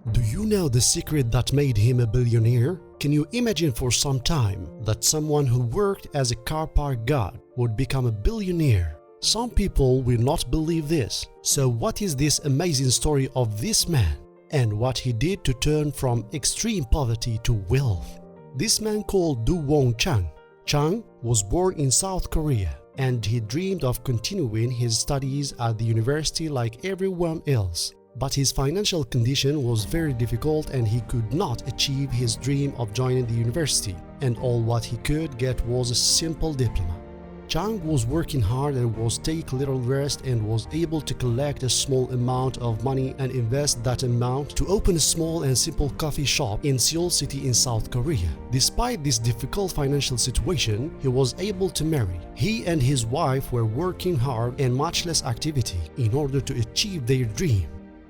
Do you know the secret that made him a billionaire? Can you imagine for some time that someone who worked as a car park guard would become a billionaire? Some people will not believe this. So what is this amazing story of this man and what he did to turn from extreme poverty to wealth? This man called Doo Won Chang. Chang was born in South Korea and he dreamed of continuing his studies at the university like everyone else. But his financial condition was very difficult and he could not achieve his dream of joining the university, and all what he could get was a simple diploma. Chang was working hard and was take little rest and was able to collect a small amount of money and invest that amount to open a small and simple coffee shop in Seoul City in South Korea. Despite this difficult financial situation, he was able to marry. He and his wife were working hard and much less activity in order to achieve their dream,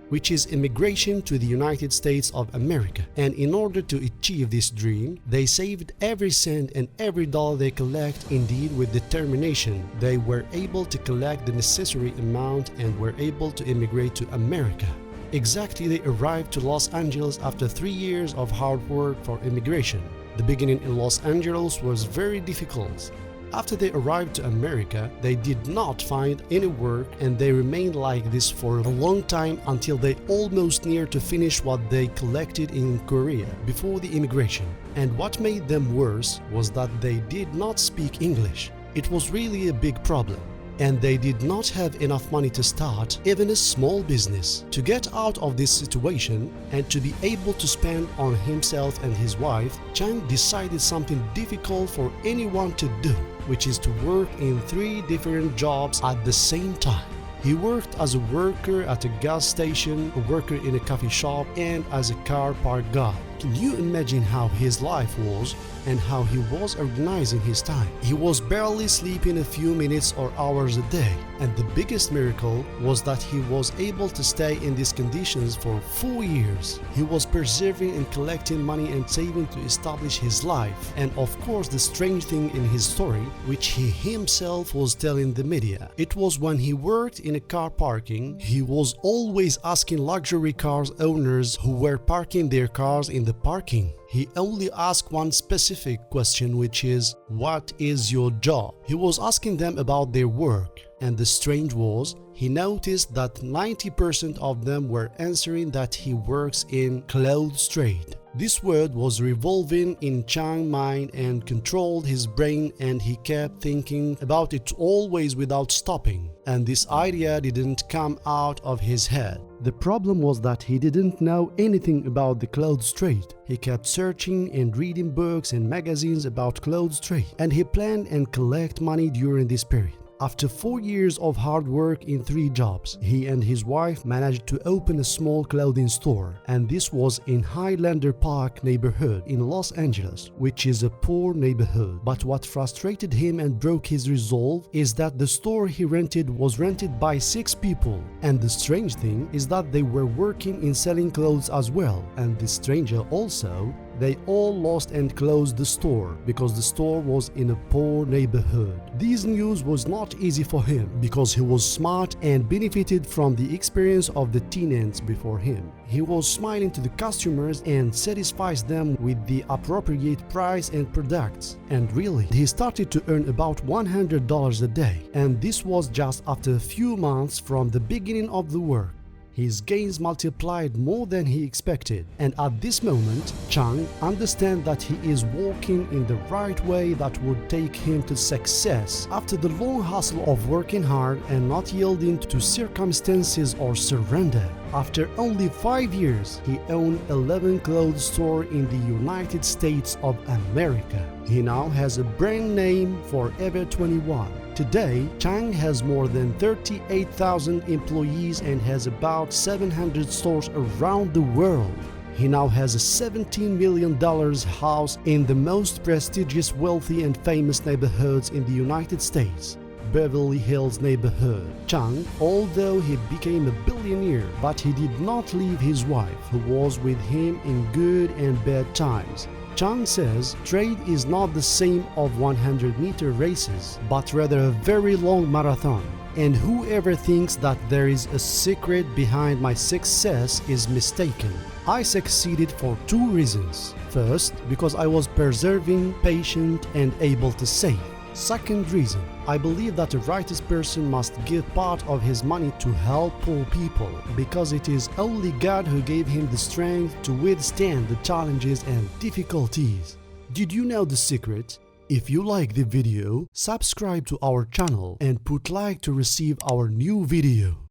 which is immigration to the United States of America. And in order to achieve this dream, they saved every cent and every dollar they collect. Indeed, with determination, they were able to collect the necessary amount and were able to immigrate to America. Exactly, they arrived to Los Angeles after 3 years of hard work for immigration. The beginning in Los Angeles was very difficult. After they arrived to America, they did not find any work and they remained like this for a long time until they almost near to finish what they collected in Korea before the immigration. And what made them worse was that they did not speak English. It was really a big problem. And they did not have enough money to start even a small business. To get out of this situation and to be able to spend on himself and his wife, Chang decided something difficult for anyone to do, which is to work in 3 different jobs at the same time. He worked as a worker at a gas station, a worker in a coffee shop, and as a car park guard. Can you imagine how his life was and how he was organizing his time? He was barely sleeping a few minutes or hours a day, and the biggest miracle was that he was able to stay in these conditions for 4 years. He was persevering in collecting money and saving to establish his life. And of course, the strange thing in his story, which he himself was telling the media, it was when he worked in a car parking, he was always asking luxury cars owners who were parking their cars in the parking. He only asked one specific question, which is, "What is your job?" He was asking them about their work, and the strange was, he noticed that 90% of them were answering that he works in clothes trade. This word was revolving in Chang's mind and controlled his brain, and he kept thinking about it always without stopping. And this idea didn't come out of his head. The problem was that he didn't know anything about the clothes trade. He kept searching and reading books and magazines about clothes trade, and he planned and collect money during this period. After 4 years of hard work in 3 jobs, he and his wife managed to open a small clothing store, and this was in Highlander Park neighborhood in Los Angeles, which is a poor neighborhood. But what frustrated him and broke his resolve is that the store he rented was rented by 6 people, and the strange thing is that they were working in selling clothes as well, and the stranger also, they all lost and closed the store because the store was in a poor neighborhood. This news was not easy for him because he was smart and benefited from the experience of the tenants before him. He was smiling to the customers and satisfies them with the appropriate price and products. And really, he started to earn about $100 a day. And this was just after a few months from the beginning of the work. His gains multiplied more than he expected, and at this moment, Chang understands that he is walking in the right way that would take him to success. After the long hustle of working hard and not yielding to circumstances or surrender, after only 5 years, he owned 11 clothes stores in the United States of America. He now has a brand name Forever 21. Today, Chang has more than 38,000 employees and has about 700 stores around the world. He now has a $17 million house in the most prestigious, wealthy and famous neighborhoods in the United States, Beverly Hills neighborhood. Chang, although he became a billionaire, but he did not leave his wife, who was with him in good and bad times. Chang says trade is not the same of 100-meter races, but rather a very long marathon. And whoever thinks that there is a secret behind my success is mistaken. I succeeded for two reasons. First, because I was persevering, patient, and able to save. Second reason, I believe that the righteous person must give part of his money to help poor people, because it is only God who gave him the strength to withstand the challenges and difficulties. Did you know the secret? If you like the video, subscribe to our channel and put like to receive our new video.